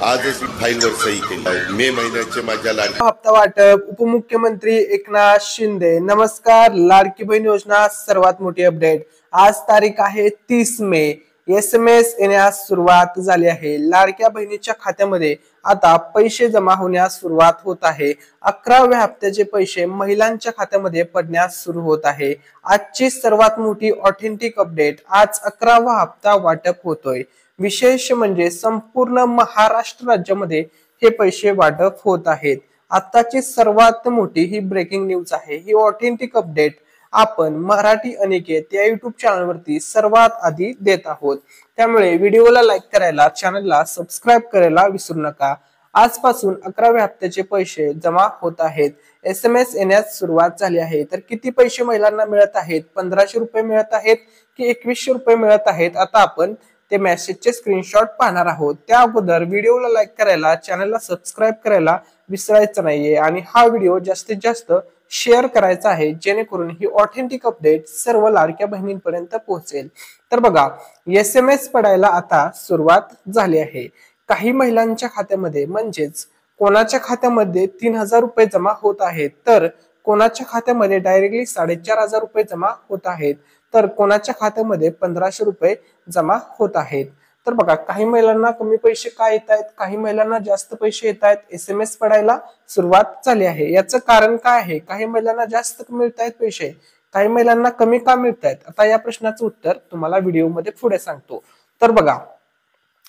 आजच फाईलवर सही केली। मे महिन्याचे माझ्या लाडक्या हप्ता वाटप उपमुख्यमंत्री एकनाथ शिंदे। नमस्कार, लाडकी बहीण योजना सर्वात मोठी अपडेट। आज तारीख आहे 30 मे। SMS येण्यास सुरुवात झाली आहे। लाडक्या बहिणीच्या खात्यामध्ये आता पैसे जमा होण्यास सुरुवात होत आहे। 11व्या हप्त्याचे पैसे महिलांच्या खात्यामध्ये पडण्यास सुरू होत आहे। आजची सर्वात मोठी ऑथेंटिक अपडेट, आज 11वा हप्ता वाटप होतोय। विशेष म्हणजे संपूर्ण महाराष्ट्र राज्यामध्ये हे पैसे वाटप होत आहेत। आताची सर्वात मोठी ही ब्रेकिंग न्यूज आहे। ही ऑथेंटिक अपडेट आपण मराठी अनिकेत या युट्यूब चॅनलवरती सर्वात आधी देत आहोत। त्यामुळे व्हिडिओला लाईक करायला, चॅनलला सबस्क्राईब करायला विसरू नका। आजपासून 11व्या हप्त्याचे पैसे जमा होत आहेत। SMS येण्यास सुरुवात झाली आहे। तर किती पैसे महिलांना मिळत आहेत? 1500 रुपये मिळत आहेत की 2100 रुपये मिळत आहेत? आता आपण ते मेसेजचे स्क्रीनशॉट पाहणार आहोत। त्या अगोदर व्हिडिओला लाईक करायला, चॅनलला सबस्क्राईब करायला विसरायचं नाहीये आणि हा व्हिडिओ जास्तीत जास्त शेअर करायचा आहे, जेणेकरून ही ऑथेंटिक अपडेट सर्व लाडक्या बहिणींपर्यंत पोहोचेल। तर बघा, SMS पडायला आता सुरुवात झाली आहे। काही महिलांच्या खात्यामध्ये, म्हणजेच कोणाच्या खात्यामध्ये 3000 रुपये जमा होत आहेत, तर कोणाच्या खात्यामध्ये डायरेक्टली 4500 रुपये जमा होत आहेत, तर कोणाच्या खात्यामध्ये 1500 रुपये जमा होत आहेत। तर बघा, काही महिलांना कमी पैसे का येत आहेत, काही महिलांना जास्त पैसे येत आहेत। SMS पडायला सुरुवात झाली आहे। याचं कारण काय आहे? काही महिलांना जास्त मिळत आहेत पैसे, काही महिलांना कमी का मिळत आहेत? आता या प्रश्नाचं उत्तर तुम्हाला व्हिडिओमध्ये पुढे सांगतो। तर बघा,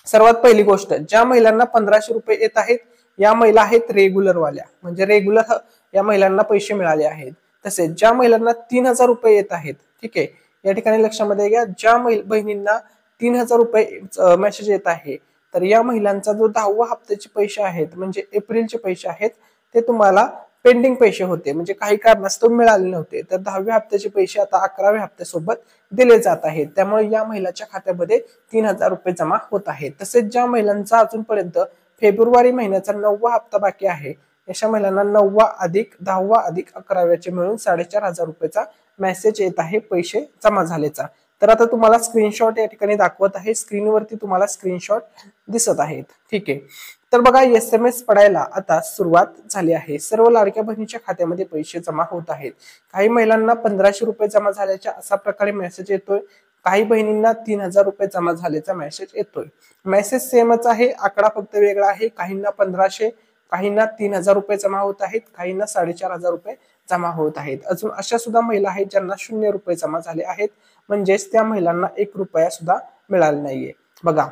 सर्वात पहिली गोष्ट, ज्या महिलांना 1500 रुपये येत आहेत या महिला आहेत रेग्युलर वाल्या, म्हणजे रेग्युलर या महिलांना पैसे मिळाले आहेत। तसेच ज्या महिलांना 3000 रुपये येत आहेत, ठीक आहे, या ठिकाणी लक्षामध्ये घ्या, ज्या बहिणींना 3000 रुपये मेसेज येत आहे, तर या महिलांचा जो 10व्या हप्त्याचे पैसे आहेत, म्हणजे एप्रिलचे पैसे आहेत, ते तुम्हाला पेंडिंग पैसे होते, म्हणजे काही कारणास्तव मिळाले नव्हते, तर 10व्या हप्त्याचे पैसे आता 11व्या हप्त्यासोबत दिले जात आहेत। त्यामुळे या महिलाच्या खात्यामध्ये 3000 रुपये जमा होत आहेत। तसेच ज्या महिलांचा अजूनपर्यंत फेब्रुवारी महिन्याचा 9वा हप्ता बाकी आहे, अशा महिलांना 9वा अधिक 10वा अधिक 11व्याचे मिळून 4500 रुपयाचा मेसेज येत आहे पैसे जमा झाल्याचा। तर आता तुम्हाला स्क्रीनशॉट या ठिकाणी दाखवत आहे, स्क्रीनवरती तुम्हाला स्क्रीनशॉट दिसत आहेत, ठीक आहे। तर बघा, SMS पडायला आता सुरुवात झाली आहे। सर्व लाडक्या बहिणीच्या खात्यामध्ये पैसे जमा होत आहेत। काही महिलांना 1500 रुपये जमा झाल्याच्या असा प्रकारे मेसेज येतोय, काही बहिणींना 3000 रुपये जमा झाल्याचा मेसेज येतोय। मेसेज सेमच आहे, आकडा फक्त वेगळा आहे। काहींना 1500, काहींना 3000 रुपये जमा होत आहेत, काहींना 4500 रुपये जमा होत आहेत। अजून अशा सुद्धा महिला आहेत ज्यांना 0 रुपये जमा झाले आहेत, म्हणजेच त्या महिलांना 1 रुपया सुद्धा मिळाला नाहीये। बघा,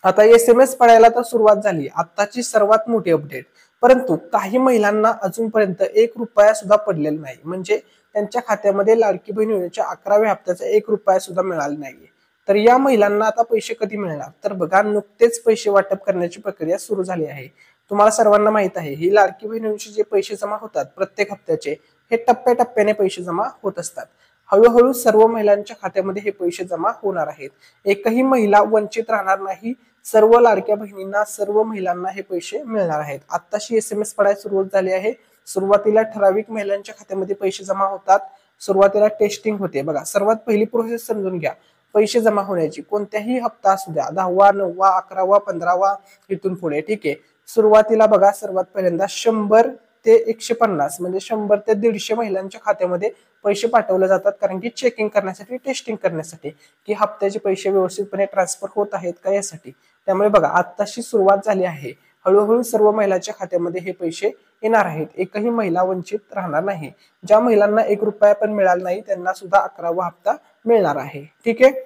आता SMS पडायला तर सुरुवात झाली, आताची सर्वात मोठी अपडेट, परंतु काही महिलांना अजूनपर्यंत 1 रुपया सुद्धा पडलेला नाही, म्हणजे त्यांच्या खात्यामध्ये लाडकी बहीण योजनेच्या 11व्या हप्त्याचा 1 रुपया सुद्धा मिळाला नाहीये। तर या महिलांना आता पैसे कधी मिळणार? तर बघा, नुकतेच पैसे वाटप करण्याची प्रक्रिया सुरू झाली आहे। तुम्हाला सर्वांना माहित आहे, ही लाडकी बहीण योजनेचे जे पैसे जमा होतात प्रत्येक हप्त्याचे, हे टप्प्याटप्प्याने पैसे जमा होत असतात। हळूहळू सर्व महिलांच्या खात्यामध्ये हे पैसे जमा होणार आहेत। एकही महिला वंचित राहणार नाही, सर्व लाडक्या बहिणींना, सर्व महिलांना हे पैसे मिळणार आहेत। आताशी SMS पडायला सुरुवात झाली आहे। सुरुवातीला ठराविक महिलांच्या खात्यामध्ये पैसे जमा होतात, सुरुवातीला टेस्टिंग होते। बघा, सर्वात पहिली प्रोसेस समजून घ्या, पैसे जमा होण्याची कोणत्याही हप्ता असू द्या, 10वा, 9वा, 11वा, 15वा, इथून पुढे, ठीक आहे। सुरुवातीला बघा, सर्वात पहिल्यांदा 100 ते 150, म्हणजे 100 ते 150 महिलांच्या खात्यामध्ये पैसे पाठवले जातात, कारण की चेकिंग करण्यासाठी, टेस्टिंग करण्यासाठी, की हप्त्याचे पैसे व्यवस्थितपणे ट्रान्सफर होत आहेत का यासाठी। त्यामुळे बघा, आताशी सुरुवात झाली आहे। हळूहळू सर्व महिलांच्या खात्यामध्ये हे पैसे येणार आहेत। एकही महिला वंचित राहणार नाही। ज्या महिलांना 1 रुपया पण मिळाला नाही, त्यांना सुद्धा 11वा हप्ता मिळणार आहे, ठीक आहे।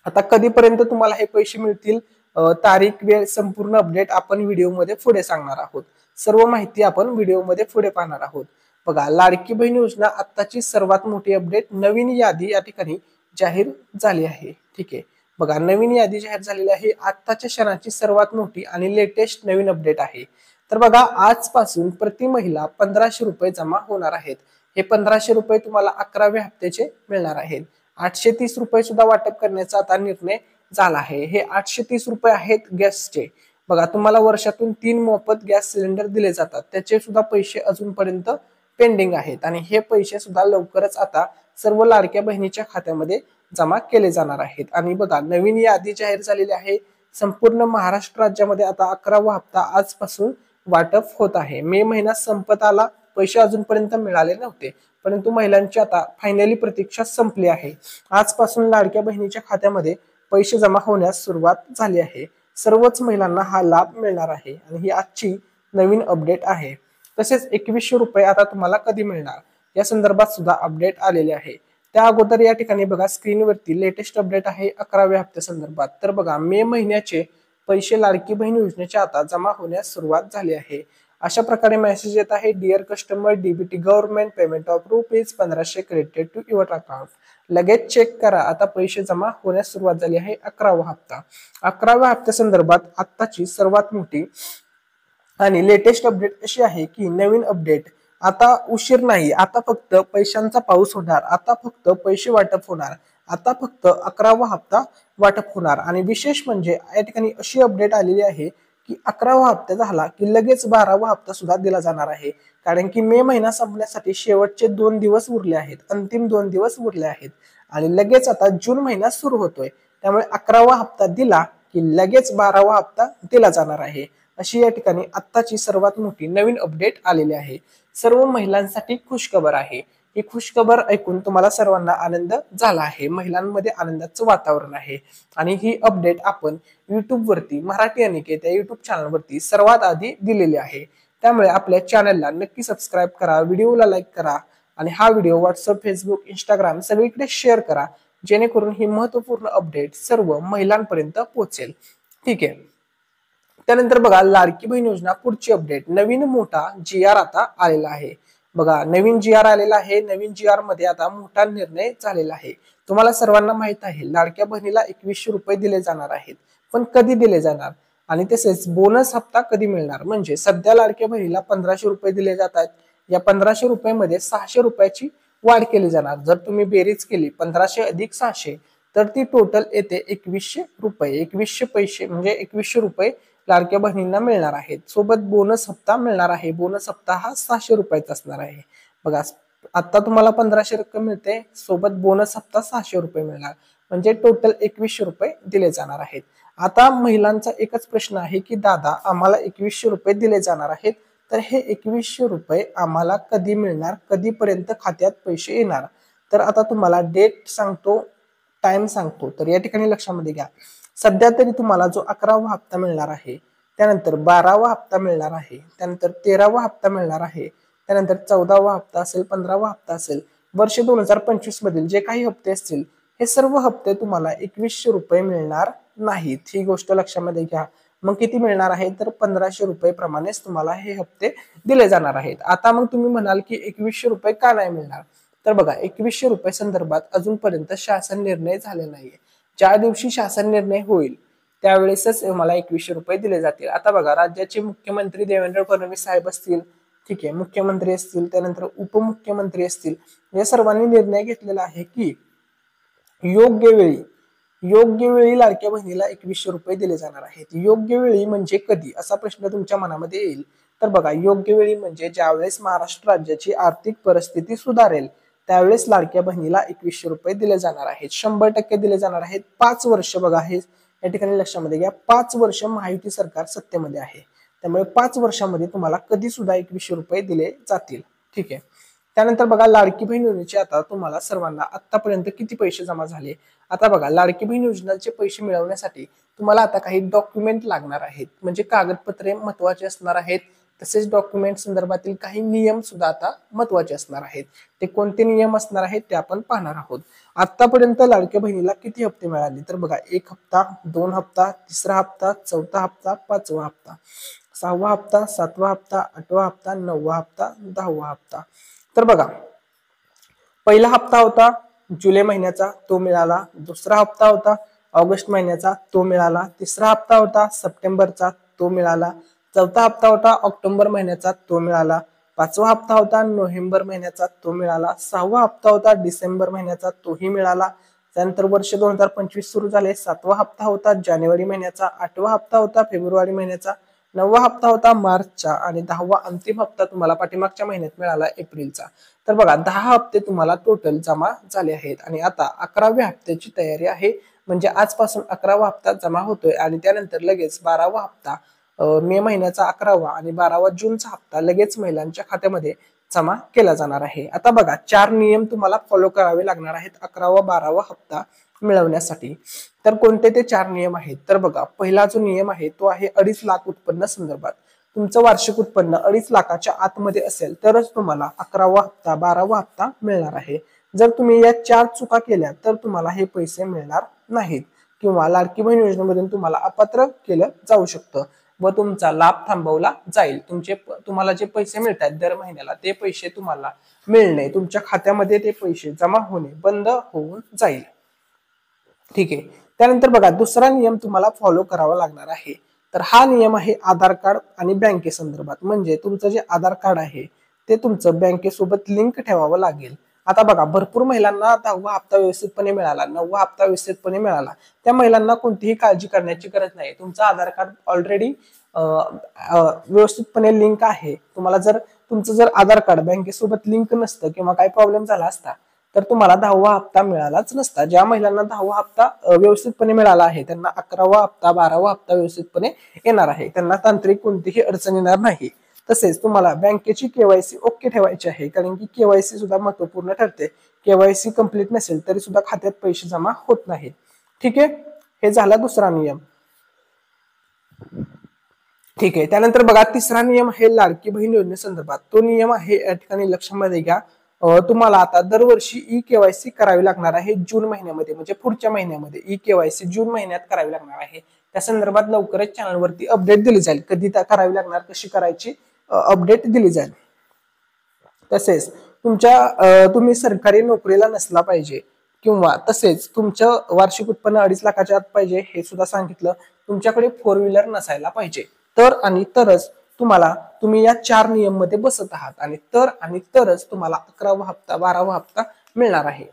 आता कधीपर्यंत तुम्हाला हे पैसे मिळतील, तारीख, वेळ, संपूर्ण अपडेट आपण व्हिडिओमध्ये पुढे सांगणार आहोत। सर्व माहिती आपण व्हिडिओमध्ये पुढे पाहणार आहोत। बघा, लाडकी बहीण योजना आताची सर्वात मोठी अपडेट, नवीन यादी या ठिकाणी जाहीर झाली आहे, ठीक आहे। बघा, नवीन यादी जाहीर झालेली आहे, आताच्या क्षणाची सर्वात मोठी आणि लेटेस्ट नवीन अपडेट आहे। तर बघा, आजपासून प्रति महिला 1500 रुपये जमा होणार आहेत। हे 1500 रुपये तुम्हाला 11व्या हप्त्याचे मिळणार आहेत। 830 रुपये सुद्धा वाटप करण्याचा आता निर्णय झाला आहे। हे 830 रुपये आहेत गॅसचे। बघा, तुम्हाला वर्षातून 3 मोफत गॅस सिलेंडर दिले जातात, त्याचे सुद्धा पैसे अजूनपर्यंत पेंडिंग आहेत, आणि हे पैसे सुद्धा लवकरच आता सर्व लाडक्या बहिणीच्या खात्यामध्ये जमा केले जाणार आहेत। आणि बघा, नवीन यादी जाहीर झालेली आहे, संपूर्ण महाराष्ट्र राज्यामध्ये आता 11वा हप्ता आजपासून वाटप होत आहे. मे महिना संपत आला, पैसे अजूनपर्यंत मिळाले नव्हते, परंतु महिलांची आता फायनली प्रतीक्षा संपली आहे. आजपासून लाडक्या बहिणीच्या खात्यामध्ये पैसे जमा होण्यास सुरुवात झाली आहे. सर्वच महिलांना हा लाभ मिळणार आहे आणि ही आजची नवीन अपडेट आहे. तसेच 2100 रुपये आता तुम्हाला कधी मिळणार या संदर्भात सुद्धा अपडेट आलेले आहे. त्या अगोदर या ठिकाणी बघा स्क्रीनवरती लेटेस्ट अपडेट आहे 11व्या हप्त्या संदर्भात. तर बघा मे महिन्याचे पैसे लाडकी बहीण योजनेचे आता जमा होण्यास सुरुवात झाली आहे. अशा प्रकारे मेसेज येत आहे, dear customer, DBT government payment of ₹1500 credited to your account. लगेच चेक करा, आता पैसे जमा होण्यास सुरुवात झाली आहे. 11वा हप्ता. 11व्या हप्त्या संदर्भात आत्ताची सर्वात मोठी आणि लेटेस्ट अपडेट अशी आहे की नवीन अपडेट आता उशीर नाही, आता फक्त पैशांचा पाऊस होणार, आता फक्त पैसे वाटप होणार, आता फक्त 11वा हप्ता वाटप होणार. आणि विशेष म्हणजे या ठिकाणी अशी अपडेट आलेली आहे की 11वा हप्ता झाला की लगेच 12वा हप्ता सुद्धा दिला जाणार आहे. कारण की मे महिना संपण्यासाठी शेवटचे 2 दिवस उरले आहेत, अंतिम 2 दिवस उरले आहेत आणि लगेच आता जून महिना सुरू होतोय. त्यामुळे 11वा हप्ता दिला की लगेच 12वा हप्ता दिला जाणार आहे. अशी या ठिकाणी आत्ताची सर्वात मोठी नवीन अपडेट आलेली आहे. सर्व महिलांसाठी खुशखबर आहे. ही खुशखबर ऐकून तुम्हाला सर्वांना आनंद झाला आहे, महिलांमध्ये आनंदाचं वातावरण आहे. आणि ही अपडेट आपण युट्यूब वरती मराठी अनिकेत या युट्यूब चॅनलवरती सर्वात आधी दिलेली आहे. त्यामुळे आपल्या चॅनलला नक्की सबस्क्राईब करा, व्हिडिओला लाईक करा आणि हा व्हिडिओ व्हॉट्सअप, फेसबुक, इंस्टाग्राम सगळीकडे शेअर करा, जेणेकरून ही महत्वपूर्ण अपडेट सर्व महिलांपर्यंत पोहोचेल. ठीक आहे. त्यानंतर बघा लाडकी बहीण योजना पुढची अपडेट, नवीन मोठा GR आता आलेला आहे. बघा नवीन GR आलेला आहे. नवीन GR मध्ये आता मोठा निर्णय झालेला आहे. तुम्हाला सर्वांना माहित आहे लाडक्या बहिणीला 2100 रुपये दिले जाणार आहेत, पण कधी दिले जाणार आणि तसेच बोनस हप्ता कधी मिळणार. म्हणजे सध्या लाडक्या बहिणीला 1500 रुपये दिले जात आहेत. या 1500 रुपयामध्ये 600 रुपयाची वाढ केली जाणार. जर तुम्ही बेरीज केली 1500 अधिक 600 तर ती टोटल येते 2100 रुपये. 2100 पैसे म्हणजे 2100 रुपये लाडक्या बहिणींना मिळणार आहेत. सोबत बोनस हप्ता मिळणार आहे. बोनस हप्ता हा 600 रुपयाचा असणार आहे. बघा आता तुम्हाला 1500 रक्कम मिळते, सोबत बोनस हप्ता 600 रुपये मिळणार, म्हणजे टोटल 2100 रुपये दिले जाणार आहेत. आता महिलांचा एकच प्रश्न आहे की दादा आम्हाला 2100 रुपये दिले जाणार आहेत, तर हे 2100 रुपये आम्हाला कधी मिळणार, कधीपर्यंत खात्यात पैसे येणार. तर आता तुम्हाला डेट सांगतो, टाइम सांगतो. तर या ठिकाणी लक्षामध्ये घ्या, सध्या तरी तुम्हाला जो 11वा हप्ता मिळणार आहे, त्यानंतर 12वा हप्ता मिळणार आहे, त्यानंतर 13वा हप्ता मिळणार आहे, त्यानंतर 14वा हप्ता असेल, 15वा हप्ता असेल, वर्ष 2025 मधील जे काही हप्ते असतील हे सर्व हप्ते तुम्हाला 2100 रुपये मिळणार नाहीत. ही गोष्ट लक्षामध्ये घ्या. मग किती मिळणार आहे, तर 1500 रुपये प्रमाणेच तुम्हाला हे हप्ते दिले जाणार आहेत. आता मग तुम्ही म्हणाल की 2100 रुपये का नाही मिळणार, तर बघा 2100 रुपये संदर्भात अजूनपर्यंत शासन निर्णय झाले नाहीये. ज्या दिवशी शासन निर्णय होईल त्यावेळेसच मला 2100 रुपये दिले जातील. आता बघा राज्याचे मुख्यमंत्री देवेंद्र फडणवीस साहेब असतील, ठीक आहे, मुख्यमंत्री असतील, त्यानंतर उपमुख्यमंत्री असतील, या सर्वांनी निर्णय घेतलेला आहे की योग्य वेळी लाडक्या बहिणीला 2100 रुपये दिले जाणार आहेत. योग्य वेळी म्हणजे कधी असा प्रश्न तुमच्या मनामध्ये येईल. तर बघा योग्य वेळी म्हणजे ज्यावेळेस महाराष्ट्र राज्याची आर्थिक परिस्थिती सुधारेल त्यावेळेस लाडक्या बहिणीला 2100 रुपये दिले जाणार आहेत. 100% दिले जाणार आहेत. 5 वर्ष बघा हे या ठिकाणी लक्षामध्ये घ्या, 5 वर्ष महायुती सरकार सत्तेमध्ये आहे. त्यामुळे 5 वर्षामध्ये तुम्हाला कधी सुद्धा 2100 रुपये दिले जातील. ठीक आहे. त्यानंतर बघा लाडकी बहीण योजनेचे आता तुम्हाला सर्वांना आतापर्यंत किती पैसे जमा झाले. आता बघा लाडकी बहीण योजनेचे पैसे मिळवण्यासाठी तुम्हाला आता काही डॉक्युमेंट लागणार आहेत, म्हणजे कागदपत्रे महत्वाचे असणार आहेत. तसेच डॉक्युमेंट संदर्भातील काही नियम सुद्धा आता महत्वाचे असणार आहेत. ते कोणते नियम असणार आहेत ते आपण पाहणार आहोत. आतापर्यंत लाडक्या बहिणीला किती हप्ते मिळाले, तर बघा 1 हप्ता, 2 हप्ता, 3रा हप्ता, 4था हप्ता, 5वा हप्ता, 6वा हप्ता, 7वा हप्ता, 8वा हप्ता, 9वा हप्ता, 10वा हप्ता. तर बघा पहिला हप्ता होता जुलै महिन्याचा, तो मिळाला. दुसरा हप्ता होता ऑगस्ट महिन्याचा, तो मिळाला. तिसरा हप्ता होता सप्टेंबरचा, तो मिळाला. चौथा हप्ता होता ऑक्टोबर महिन्याचा, तो मिळाला. 5वा हप्ता होता नोव्हेंबर महिन्याचा, तो मिळाला. 6वा हप्ता होता डिसेंबर महिन्याचा, तोही मिळाला. त्यानंतर वर्ष 2025 सुरू झाले. 7वा हप्ता होता जानेवारी महिन्याचा. 8वा हप्ता होता फेब्रुवारी महिन्याचा. 9वा हप्ता होता मार्चचा आणि 10वा अंतिम हप्ता तुम्हाला पाठीमागच्या महिन्यात मिळाला एप्रिलचा. तर बघा 10 हप्ते तुम्हाला टोटल जमा झाले आहेत आणि आता 11व्या हप्त्याची तयारी आहे. म्हणजे आजपासून 11वा हप्ता जमा होतोय आणि त्यानंतर लगेच 12वा हप्ता मे महिन्याचा 11वा आणि 12वा जूनचा हप्ता लगेच महिलांच्या खात्यामध्ये जमा केला जाणार आहे। आता बघा 4 नियम तुम्हाला फॉलो करावे लागणार आहेत 11वा 12वा हप्ता मिळवण्यासाठी। तर कोणते ते 4 नियम आहेत तर बघा पहिला जो नियम आहे तो आहे 2.5 लाख उत्पन्न संदर्भात। तुमचं वार्षिक उत्पन्न 2.5 लाखाच्या आतमध्ये असेल तरच तुम्हाला 11वा हप्ता 12वा हप्ता मिळणार आहे। जर तुम्ही या 4 चुका केल्या तर तुम्हाला हे पैसे मिळणार नाहीत किंवा लाडकी बहीण योजनेमधून तुम्हाला अपात्र केलं जाऊ शकतं व तुमचा लाभ थांबवला जाईल। तुम्हाला जे पैसे मिळतात दर महिन्याला ते पैसे तुम्हाला मिळणे तुमच्या खात्यामध्ये ते पैसे जमा होणे बंद होऊन जाईल। ठीक आहे, त्यानंतर बघा दुसरा नियम तुम्हाला फॉलो करावा लागणार आहे। तर हा नियम आहे आधार कार्ड आणि बँकेसंदर्भात। म्हणजे तुमचं जे आधार कार्ड आहे ते तुमचं बँकेसोबत लिंक ठेवावं लागेल। आता बघा भरपूर महिलांना 10वा हप्ता व्यवस्थितपणे मिळाला, 9वा हप्ता व्यवस्थितपणे मिळाला, त्या महिलांना कोणतीही काळजी करण्याची गरज नाही। तुमचं आधार कार्ड ऑलरेडी व्यवस्थितपणे लिंक आहे। तुम्हाला जर तुमचं जर आधार कार्ड बँकेसोबत लिंक नसतं किंवा काही प्रॉब्लेम झाला असता तर तुम्हाला 10वा हप्ता मिळालाच नसता। ज्या महिलांना 10वा हप्ता व्यवस्थितपणे मिळाला आहे त्यांना 11वा हप्ता 12वा हप्ता व्यवस्थितपणे येणार आहे, त्यांना तांत्रिक कोणतीही अडचण येणार नाही। तसेच तुम्हाला बँकेची केवायसी ओके ठेवायची आहे कारण की केवायसी सुद्धा महत्वपूर्ण ठरते। केवायसी कंप्लीट नसेल तरी सुद्धा खात्यात पैसे जमा होत नाहीत। ठीक आहे, हे झाला दुसरा नियम। ठीक आहे, त्यानंतर बघा तिसरा नियम आहे लाडकी बहीण योजनेसंदर्भात। तो नियम आहे या ठिकाणी लक्षामध्ये घ्या, तुम्हाला आता दरवर्षी ई केवायसी करावी लागणार आहे जून महिन्यामध्ये, म्हणजे पुढच्या महिन्यामध्ये ई केवायसी जून महिन्यात करावी लागणार आहे। त्या संदर्भात लवकरच चॅनलवरती अपडेट दिली जाईल, कधी करावी लागणार कशी करायची अपडेट दिली जाईल। तसेच तुम्ही सरकारी नोकरीला नसला पाहिजे किंवा तसेच तुमचं वार्षिक उत्पन्न 2.5 लाखाच्या आत पाहिजे हे सुद्धा सांगितलं। तुमच्याकडे 4 व्हीलर नसायला पाहिजे तर आणि तरच तुम्ही या 4 नियम मध्ये बसत आहात आणि तरच तुम्हाला 11वा हप्ता 12वा हप्ता मिळणार आहे।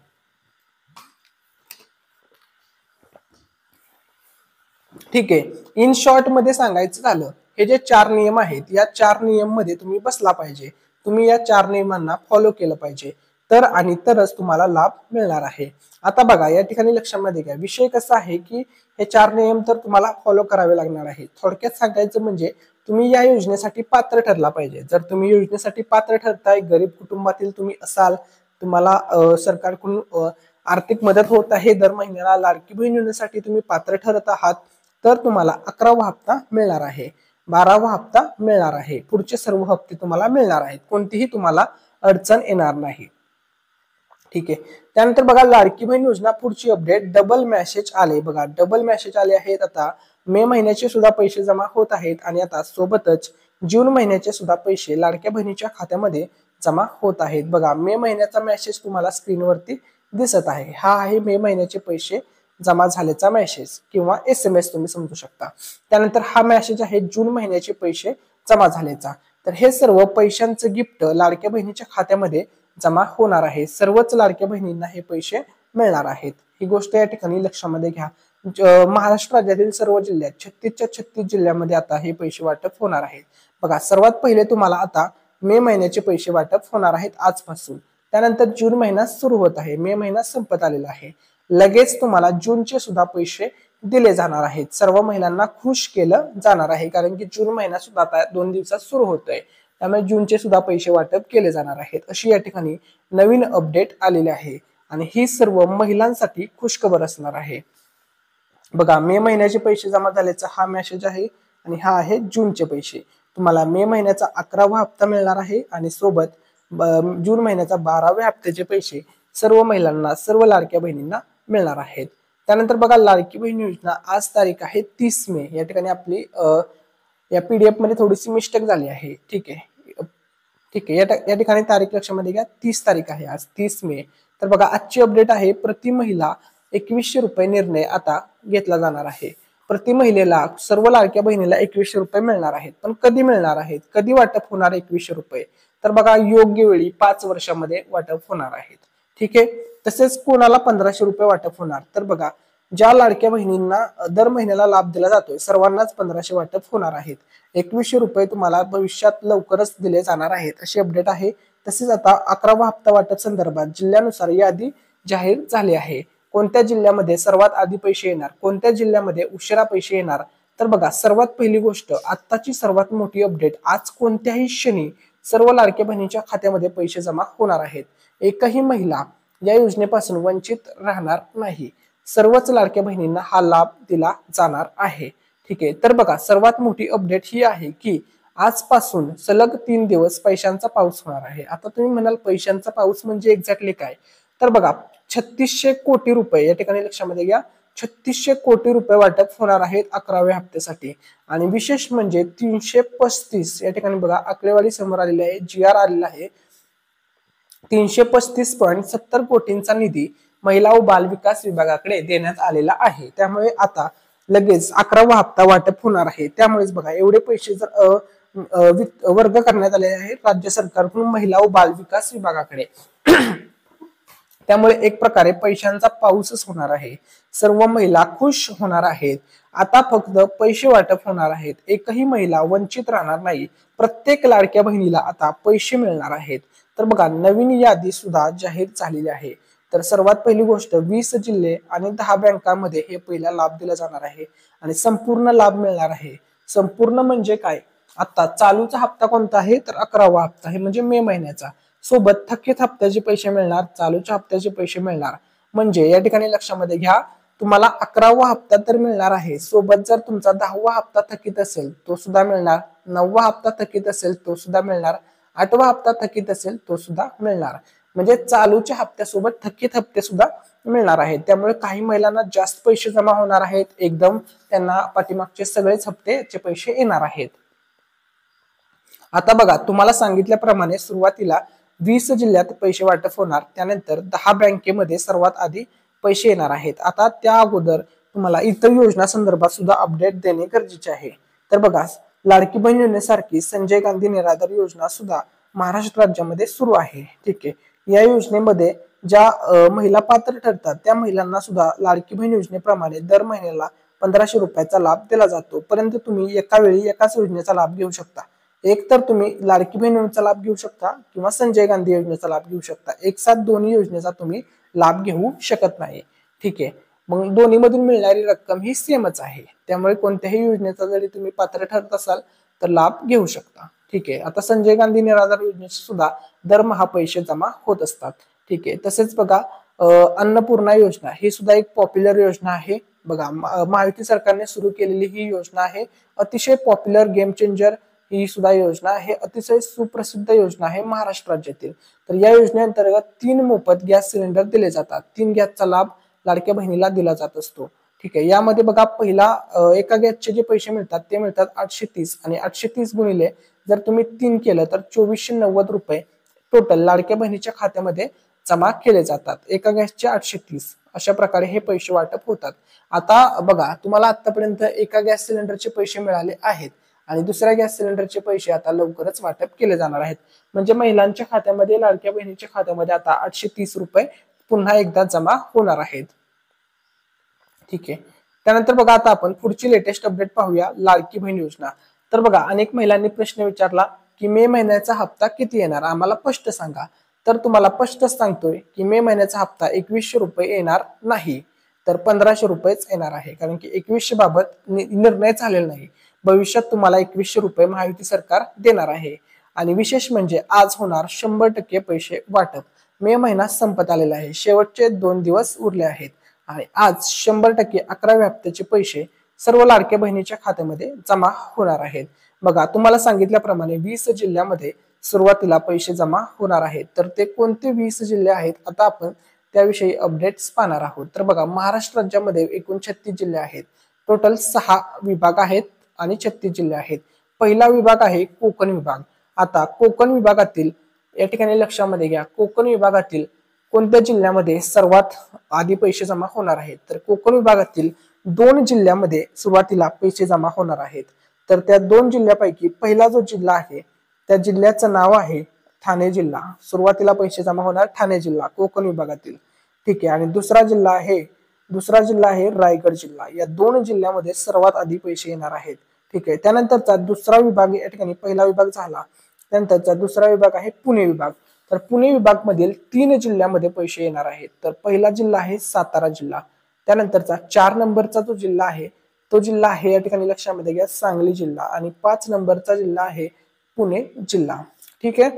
ठीक आहे, इन शॉर्ट मध्ये सांगायचं झालं हे जे 4 नियम आहेत या 4 नियम मध्ये तुम्ही बसला पाहिजे, तुम्ही या 4 नियमांना फॉलो केलं पाहिजे तरच तुम्हाला लाभ मिळणार आहे। आता बघा या ठिकाणी लक्षामध्ये घ्या, विषय कसा आहे की हे 4 नियम तर तुम्हाला फॉलो करावे लागणार आहे। थोडक्यात सांगायचं म्हणजे तुम्ही या योजनेसाठी पात्र ठरला पाहिजे। जर तुम्ही योजनेसाठी पात्र ठरताय, गरीब कुटुंबातील तुम्ही असाल, तुम्हाला सरकारकडून आर्थिक मदत होत आहे दर महिन्याला, लाडकी बहीण योजनेसाठी तुम्ही पात्र ठरत आहात तर तुम्हाला 11वा हप्ता मिळणार आहे, 12वा हप्ता मिळणार आहे, पुढचे सर्व हप्ते तुम्हाला मिळणार आहेत, कोणतीही तुम्हाला अडचण येणार नाही। ठीक आहे, त्यानंतर बघा लाडकी बहीण योजना पुढची अपडेट डबल मेसेज आले। बघा डबल मेसेज आले आहेत, आता मे महिन्याचे सुद्धा पैसे जमा होत आहेत आणि आता सोबतच जून महिन्याचे सुद्धा पैसे लाडक्या बहिणीच्या खात्यामध्ये जमा होत आहेत। बघा मे महिन्याचा मेसेज तुम्हाला स्क्रीनवरती दिसत आहे, हा आहे मे महिन्याचे पैसे जमा झाल्याचा मेसेज किंवा SMS तुम्ही समजू शकता। त्यानंतर हा मेसेज आहे जून महिन्याचे पैसे जमा झाल्याचा। तर हे सर्व पैशांचं गिफ्ट लाडक्या बहिणीच्या खात्यामध्ये जमा होणार आहे, सर्वच लाडक्या बहिणींना हे पैसे मिळणार आहेत। ही गोष्ट या ठिकाणी लक्षामध्ये घ्या। महाराष्ट्र राज्यातील सर्व जिल्ह्यात 36च्या 36 जिल्ह्यामध्ये आता हे पैसे वाटप होणार आहेत। बघा सर्वात पहिले तुम्हाला आता मे महिन्याचे पैसे वाटप होणार आहेत आजपासून, त्यानंतर जून महिना सुरू होत आहे, मे महिना संपत आलेला आहे, लगेच तुम्हाला जूनचे सुद्धा पैसे दिले जाणार आहेत। सर्व महिलांना खुश केलं जाणार आहे कारण की जून महिना सुद्धा आता 2 दिवसात सुरू होतोय, त्यामुळे जूनचे सुद्धा पैसे वाटप केले जाणार आहेत, अशी या ठिकाणी नवीन अपडेट आलेली आहे आणि ही सर्व महिलांसाठी खुशखबर असणार आहे। बघा मे महिन्याचे पैसे जमा झाल्याचा हा मेसेज आहे आणि हा आहे जूनचे पैसे। तुम्हाला मे महिन्याचा 11वा हप्ता मिळणार आहे आणि सोबत जून महिन्याचा 12व्या हप्त्याचे पैसे सर्व महिलांना, सर्व लाडक्या बहिणींना मिळणार आहेत। त्यानंतर बघा लाडकी बहीण योजना आज तारीख आहे 30 मे। या ठिकाणी आपली या PDF मध्ये थोडीशी मिस्टेक झाली आहे। ठीक आहे, या ठिकाणी तारीख लक्षामध्ये घ्या, 30 तारीख आहे आज 30 मे। तर बघा आजची अपडेट आहे प्रति महिला 2100 रुपये निर्णय आता घेतला जाणार आहे। प्रति महिलेला सर्व लाडक्या बहिणीला 2100 रुपये मिळणार आहेत, पण कधी मिळणार आहेत, कधी वाटप होणार 2100 रुपये, तर बघा योग्य वेळी 5 वर्षामध्ये वाटप होणार आहेत। ठीक आहे, तसेच कोणाला 1500 रुपये वाटप होणार, तर बघा ज्या लाडक्या बहिणींना दर महिन्याला लाभ दिला जातोय सर्वांनाच 1500 वाटप होणार आहेत। 2100 रुपये तुम्हाला भविष्यात लवकरच दिले जाणार आहेत अशी अपडेट आहे। तसेच आता 11वा हप्ता वाटप संदर्भात जिल्ह्यानुसार यादी जाहीर झाली आहे। कोणत्या जिल्ह्यामध्ये सर्वात आधी पैसे येणार, कोणत्या जिल्ह्यामध्ये उशिरा पैसे येणार. तर बघा, सर्वात पहिली गोष्ट, आत्ताची सर्वात मोठी अपडेट, आज कोणत्याही क्षणी सर्व लाडक्या बहिणीच्या खात्यामध्ये पैसे जमा होणार आहेत. एकही महिला या योजनेपासून वंचित राहणार नाही. सर्वच लाडक्या बहिणींना हा लाभ दिला जाणार आहे. ठीक आहे. तर बघा, सर्वात मोठी अपडेट ही आहे की आजपासून सलग 3 दिवस पैशांचा पाऊस होणार आहे. आता तुम्ही म्हणाल पैशांचा पाऊस म्हणजे एक्झॅक्टली काय? तर बघा, 3600 कोटी रुपये या ठिकाणी लक्षामध्ये घ्या, 3600 कोटी रुपये वाटप होणार आहेत 11व्या हप्त्यासाठी. आणि विशेष म्हणजे 335 या ठिकाणी बघा आकडेवारी समोर आलेली आहे, GR आलेला आहे. 335.70 कोटींचा निधी महिला व बाल विकास विभागाकडे देण्यात आलेला आहे. त्यामुळे आता लगेच 11वा हप्ता वाटप होणार आहे. त्यामुळेच बघा, एवढे पैसे जर वर्ग करण्यात आले आहेत राज्य सरकारकडून महिला व बाल विकास विभागाकडे, त्यामुळे एक प्रकारे पैशांचा पाऊसच होणार आहे. सर्व महिला खुश होणार आहेत. आता फक्त पैसे वाटप होणार आहेत. एकही महिला वंचित राहणार नाही. प्रत्येक लाडक्या बहिणीला आता पैसे मिळणार आहेत. तर बघा, नवीन यादी सुद्धा जाहीर झालेली आहे. तर सर्वात पहिली गोष्ट, 20 जिल्हे आणि 10 बँकांमध्ये हे पहिला लाभ दिला जाणार आहे आणि संपूर्ण लाभ मिळणार आहे. संपूर्ण म्हणजे काय? आता चालूचा हप्ता कोणता आहे? तर 11वा हप्ता आहे, म्हणजे मे महिन्याचा. सोबत थकीत हप्त्याचे पैसे मिळणार, चालूच्या हप्त्याचे पैसे मिळणार. म्हणजे या ठिकाणी लक्षामध्ये घ्या, तुम्हाला 11वा हप्ता तर मिळणार आहे, सोबत जर तुमचा 10वा हप्ता थकीत असेल तो सुद्धा मिळणार, 9वा हप्ता थकीत असेल तो सुद्धा मिळणार, 8वा हप्ता थकीत असेल तो सुद्धा मिळणार. म्हणजे चालूच्या हप्त्यासोबत थकीत हप्ते सुद्धा मिळणार आहेत. त्यामुळे काही महिलांना जास्त पैसे जमा होणार आहेत. एकदम त्यांना पाठीमागचे सगळेच हप्तेचे पैसे येणार आहेत. आता बघा, तुम्हाला सांगितल्याप्रमाणे सुरुवातीला 20 जिल्ह्यात पैसे वाटप होणार, त्यानंतर 10 बँकेमध्ये सर्वात आधी पैसे येणार आहेत. आता त्या अगोदर तुम्हाला इतर योजना संदर्भात सुद्धा अपडेट देणे गरजेचे आहे. तर बघा, लाडकी बहीण योजनेसारखी संजय गांधी निराधार योजना सुद्धा महाराष्ट्र राज्यामध्ये सुरू आहे. ठीक आहे. या योजनेमध्ये ज्या महिला पात्र ठरतात त्या महिलांना सुद्धा लाडकी बहीण योजनेप्रमाणे दर महिन्याला 1500 रुपयाचा लाभ दिला जातो. परंतु तुम्ही एका वेळी एकाच योजनेचा लाभ घेऊ शकता. एक तर तुम्ही लाडकी बहीण योजनेचा लाभ घेऊ शकता किंवा संजय गांधी योजनेचा लाभ घेऊ शकता. एक साथ दोन्ही योजनेचा तुम्ही लाभ घेऊ शकत नाही. ठीक आहे. मग दोन्ही मधून मिळणारी रक्कम ही सेमच आहे. त्यामुळे कोणत्याही योजनेचा जरी तुम्ही पात्र ठरत असाल तर लाभ घेऊ शकता. ठीक आहे. आता संजय गांधी निराधार योजनेचे सुद्धा दरमहा पैसे जमा होत असतात. ठीक आहे. तसेच बघा, अन्नपूर्णा योजना ही सुद्धा एक पॉप्युलर योजना आहे. बघा, महायुती सरकारने सुरू केलेली ही योजना आहे. अतिशय पॉप्युलर, गेम चेंजर ही सुद्धा योजना आहे. अतिशय सुप्रसिद्ध योजना आहे महाराष्ट्र राज्यातील. तर या योजनेअंतर्गत 3 मोफत गॅस सिलेंडर दिले जातात. 3 गॅसचा लाभ लाडक्या बहिणीला दिला जात असतो. ठीक आहे. यामध्ये बघा, पहिला एका गॅसचे जे पैसे मिळतात ते मिळतात 830 आणि 830 गुणिले जर तुम्ही 3 केलं तर 2490 रुपये टोटल लाडक्या बहिणीच्या खात्यामध्ये जमा केले जातात. एका गॅसचे 830, अशा प्रकारे हे पैसे वाटप होतात. आता बघा, तुम्हाला आतापर्यंत एका गॅस सिलेंडरचे पैसे मिळाले आहेत आणि दुसऱ्या गॅस सिलेंडरचे पैसे आता लवकरच वाटप केले जाणार आहेत. म्हणजे महिलांच्या खात्यामध्ये, लाडक्या बहिणीच्या खात्यामध्ये आता 830 रुपये पुन्हा एकदा जमा होणार आहेत. ठीक आहे. त्यानंतर बघा, आता आपण पुढची लेटेस्ट अपडेट पाहूया, लाडकी बहीण योजना. तर बघा, अनेक महिलांनी प्रश्न विचारला की मे महिन्याचा हप्ता किती येणार, आम्हाला स्पष्ट सांगा. तर तुम्हाला स्पष्ट सांगतोय की मे महिन्याचा हप्ता 2100 रुपये येणार नाही, तर 1500 रुपयेच येणार आहे. कारण की 2100 बाबत निर्णय झालेला नाही. भविष्यात तुम्हाला 2100 रुपये महायुती सरकार देणार आहे. आणि विशेष म्हणजे आज होणार 100% पैसे वाटप. मे महिना संपत आलेला आहे, शेवटचे 2 दिवस उरले आहेत आणि आज 100% 11व्या हप्त्याचे पैसे सर्व लाडक्या बहिणीच्या खात्यामध्ये जमा होणार आहेत. बघा, तुम्हाला सांगितल्याप्रमाणे 20 जिल्ह्यामध्ये सुरुवातीला पैसे जमा होणार आहेत. तर ते कोणते 20 जिल्हे आहेत, आता आपण त्याविषयी अपडेट्स पाहणार आहोत. तर बघा, महाराष्ट्र राज्यामध्ये एकूण 36 जिल्हे आहेत. टोटल 6 विभाग आहेत आणि 36 जिल्हे आहेत. पहिला विभाग आहे कोकण विभाग. आता कोकण विभागातील या ठिकाणी लक्षामध्ये घ्या, कोकण विभागातील कोणत्या जिल्ह्यामध्ये सर्वात आधी पैसे जमा होणार आहेत. तर कोकण विभागातील 2 जिल्ह्यामध्ये सुरुवातीला पैसे जमा होणार आहेत. तर त्या 2 जिल्ह्यापैकी पहिला जो जिल्हा आहे त्या जिल्ह्याचं नाव आहे ठाणे जिल्हा. सुरुवातीला पैसे जमा होणार ठाणे जिल्हा कोकण विभागातील. ठीक आहे. आणि दुसरा जिल्हा आहे रायगड जिल्हा. या 2 जिल्ह्यामध्ये सर्वात आधी पैसे येणार आहेत. ठीक आहे. त्यानंतरचा दुसरा विभाग, या ठिकाणी पहिला विभाग झाला, त्यानंतरचा दुसरा विभाग आहे पुणे विभाग. तर पुणे विभाग मधील 3 जिल्ह्यामध्ये पैसे येणार आहेत. तर पहिला जिल्हा आहे सातारा जिल्हा, त्यानंतरचा 4 नंबरचा जो जिल्हा आहे तो जिल्हा आहे या ठिकाणी लक्षामध्ये घ्या सांगली जिल्हा, आणि 5 नंबरचा जिल्हा आहे पुणे जिल्हा. ठीक आहे.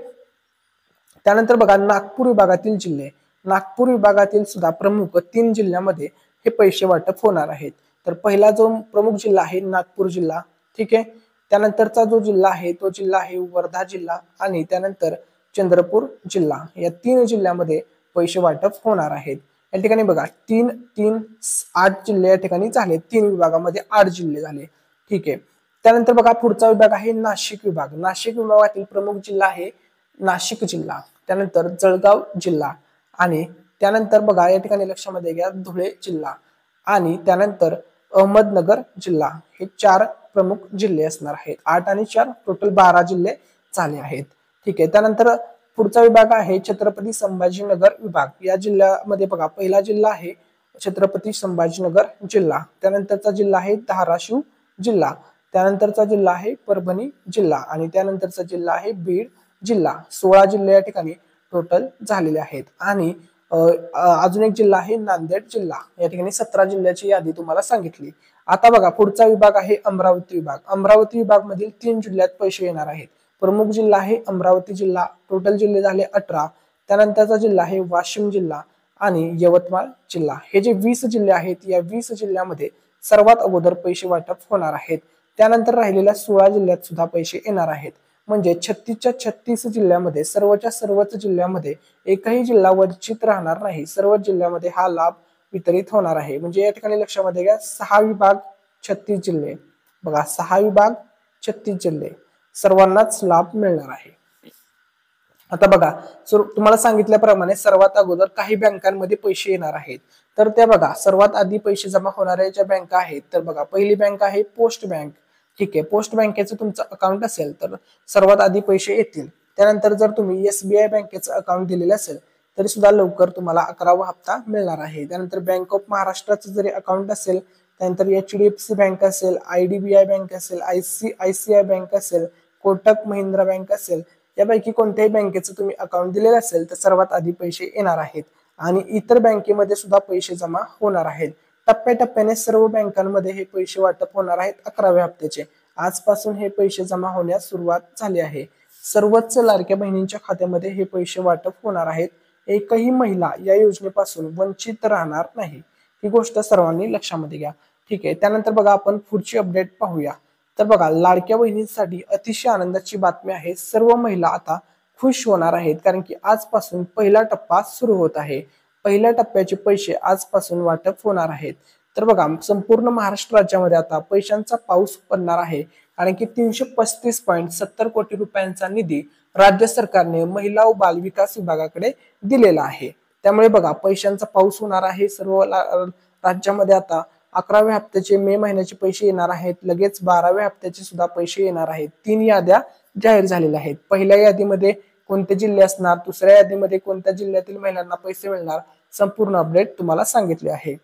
त्यानंतर बघा नागपूर विभागातील जिल्हे, नागपूर विभागातील सुद्धा प्रमुख 3 जिल्ह्यामध्ये हे पैसे वाटप होणार आहेत. तर पहिला जो प्रमुख जिल्हा आहे नागपूर जिल्हा. ठीक आहे. त्यानंतरचा जो जिल्हा आहे तो जिल्हा आहे वर्धा जिल्हा, आणि त्यानंतर चंद्रपूर जिल्हा. या 3 जिल्ह्यामध्ये पैसे वाटप होणार आहेत. या ठिकाणी बघा 3 3 8 जिल्हे या ठिकाणी झाले, 3 विभागामध्ये 8 जिल्हे झाले. ठीक आहे. त्यानंतर बघा पुढचा विभाग आहे नाशिक विभाग. नाशिक विभागातील प्रमुख जिल्हा आहे नाशिक जिल्हा, त्यानंतर जळगाव जिल्हा, आणि त्यानंतर बघा या ठिकाणी लक्षामध्ये घ्या धुळे जिल्हा, आणि त्यानंतर अहमदनगर जिल्हा. हे 4 प्रमुख जिल्हे असणार आहेत. 8 आणि 4 टोटल 12 जिल्हे झाले आहेत. ठीक आहे. त्यानंतर पुढचा विभाग आहे छत्रपती संभाजीनगर विभाग. या जिल्ह्यामध्ये बघा पहिला जिल्हा आहे छत्रपती संभाजीनगर जिल्हा, त्यानंतरचा जिल्हा आहे धाराशिव जिल्हा, त्यानंतरचा जिल्हा आहे परभणी जिल्हा, आणि त्यानंतरचा जिल्हा आहे बीड जिल्हा. 16 जिल्हे या ठिकाणी टोटल झालेले आहेत. आणि अजून एक जिल्हा आहे नांदेड जिल्हा. या ठिकाणी 17 जिल्ह्याची यादी तुम्हाला सांगितली. आता बघा पुढचा विभाग आहे अमरावती विभाग. अमरावती विभाग मधील 3 जिल्ह्यात पैसे येणार आहेत. प्रमुख जिल्हा आहे अमरावती जिल्हा, टोटल जिल्हे झाले 18. त्यानंतरचा जिल्हा आहे वाशिम जिल्हा आणि यवतमाळ जिल्हा. हे जे 20 जिल्हे आहेत या 20 जिल्ह्यामध्ये सर्वात अगोदर पैसे वाटप होणार आहेत. त्यानंतर राहिलेल्या 16 जिल्ह्यात सुद्धा पैसे येणार आहेत. म्हणजे 36च्या 36 जिल्ह्यामध्ये सर्वच्या सर्वच जिल्ह्यामध्ये एकही जिल्हा वंचित राहणार नाही. सर्व जिल्ह्यामध्ये हा लाभ वितरित होणार आहे. म्हणजे या ठिकाणी लक्षामध्ये घ्या 6 विभाग 36 जिल्हे. बघा 6 विभाग 36 जिल्हे सर्वांनाच लाभ मिळणार आहे. आता बघा तुम्हाला सांगितल्याप्रमाणे सर्वात अगोदर काही बँकांमध्ये पैसे येणार आहेत. तर त्या बघा सर्वात आधी पैसे जमा होणाऱ्या ज्या बँका आहेत, तर बघा पहिली बँक आहे पोस्ट बँक. ठीक आहे. पोस्ट बँकेचं तुमचं अकाउंट असेल तर सर्वात आधी पैसे येतील. त्यानंतर जर तुम्ही SBI बँकेचं अकाउंट दिलेलं असेल तरी सुद्धा लवकर तुम्हाला 11वा हप्ता मिळणार आहे. त्यानंतर बँक ऑफ महाराष्ट्राचं जरी अकाउंट असेल, त्यानंतर HDFC बँक असेल, IDBI बँक असेल, ICICI बँक असेल, कोटक महिंद्रा बँक असेल, यापैकी कोणत्याही बँकेचं तुम्ही अकाउंट दिलेलं असेल तर सर्वात आधी पैसे येणार आहेत. आणि इतर बँकेमध्ये सुद्धा पैसे जमा होणार आहेत. टप्प्याटप्प्याने सर्व बँकांमध्ये हे पैसे वाटप होणार आहेत 11व्या हप्त्याचे. आजपासून हे पैसे जमा होण्यास सुरुवात झाली आहे. सर्वच लाडक्या बहिणींच्या खात्यामध्ये हे पैसे वाटप होणार आहेत. एकही महिला या योजनेपासून वंचित राहणार नाही. ही गोष्ट सर्वांनी लक्षामध्ये घ्या. ठीक आहे. त्यानंतर बघा आपण पुढची अपडेट पाहूया. तर बघा लाडक्या बहिणींसाठी अतिशय आनंदाची बातमी आहे. सर्व महिला आता खुश होणार आहेत, कारण की आजपासून पहिला टप्पा सुरू होत आहे. पहिल्या टप्प्याचे पैसे आजपासून वाटप होणार आहेत. तर बघा संपूर्ण महाराष्ट्र राज्यामध्ये आता पैशांचा पाऊस पडणार आहे, कारण की 335.70 कोटी रुपयांचा निधी राज्य सरकारने महिला व बाल विकास विभागाकडे दिलेला आहे. त्यामुळे बघा पैशांचा पाऊस होणार आहे सर्व राज्यामध्ये. आता 11व्या हप्त्याचे मे महिन्याचे पैसे येणार आहेत. लगेच 12व्या हप्त्याचे सुद्धा पैसे येणार आहेत. 3 याद्या जाहीर झालेल्या आहेत. पहिल्या यादीमध्ये कोणते जिल्हे असणार, दुसऱ्या यादीमध्ये कोणत्या जिल्ह्यातील महिलांना पैसे मिळणार, संपूर्ण अपडेट तुम्हाला सांगितले आहे.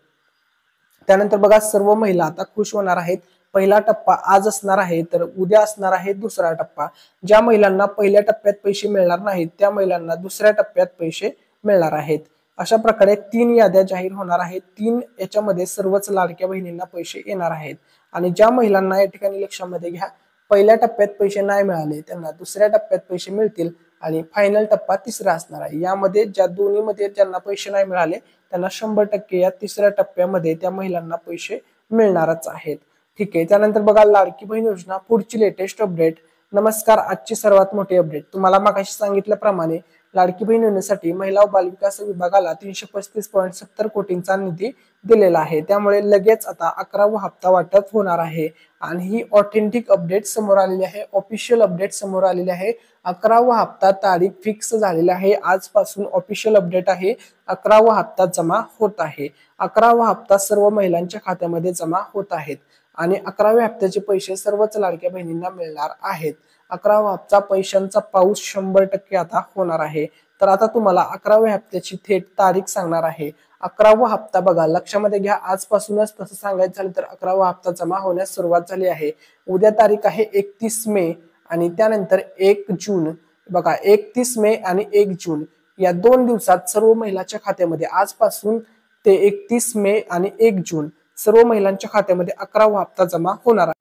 त्यानंतर बघा सर्व महिला आता खुश होणार आहेत. पहिला टप्पा आज असणार आहे, तर उद्या असणार आहे दुसरा टप्पा. ज्या महिलांना पहिल्या टप्प्यात पैसे मिळणार नाहीत त्या महिलांना दुसऱ्या टप्प्यात पैसे मिळणार आहेत. अशा प्रकारे 3 याद्या जाहीर होणार आहेत. 3 याच्यामध्ये सर्वच लाडक्या बहिणींना पैसे येणार आहेत. आणि ज्या महिलांना या ठिकाणी लक्षामध्ये घ्या पहिल्या टप्प्यात पैसे नाही मिळाले त्यांना दुसऱ्या टप्प्यात पैसे मिळतील, आणि फायनल टप्पा तिसरा असणार आहे. यामध्ये ज्या दोन्हीमध्ये ज्यांना पैसे नाही मिळाले त्यांना 100% या तिसऱ्या टप्प्यामध्ये त्या महिलांना पैसे मिळणारच आहेत. ठीक आहे. त्यानंतर बघा लाडकी बहीण योजना पुढची लेटेस्ट अपडेट. नमस्कार. आजची सर्वात मोठी अपडेट. तुम्हाला मागाशी सांगितल्याप्रमाणे लाडकी बहीण योजनेसाठी महिला व बालविकास विभागाला 335.70 कोटींचा निधी दिलेला आहे. त्यामुळे लगेच आता 11वा हप्ता वाटप होणार आहे. आणि ही ऑथेंटिक अपडेट समोर आलेली आहे, ऑफिशियल अपडेट समोर आलेली आहे. 11वा हप्ता तारीख फिक्स झालेली आहे. आजपासून ऑफिशियल अपडेट आहे. 11वा हप्ता जमा होत आहे. 11वा हप्ता सर्व महिलांच्या खात्यामध्ये जमा होत आहेत. आणि 11व्या हप्त्याचे पैसे सर्वच लाडक्या बहिणींना मिळणार आहेत. 11वा हप्ता पैशांचा पाऊस 100% आता होणार आहे. तर आता तुम्हाला 11व्या हप्त्याची थेट तारीख सांगणार आहे. 11वा हप्ता बघा लक्षामध्ये घ्या आजपासूनच तसं सांगायचं झालं तर 11वा हप्ता जमा होण्यास सुरुवात झाली आहे. उद्या तारीख आहे 31 मे आणि त्यानंतर 1 जून बघा 31 मे आणि 1 जून या 2 दिवसात सर्व महिलांच्या खात्यामध्ये आजपासून ते 31 मे आणि 1 जून सर्व महिलांच्या खात्यामध्ये 11वा हप्ता जमा होणार आहे.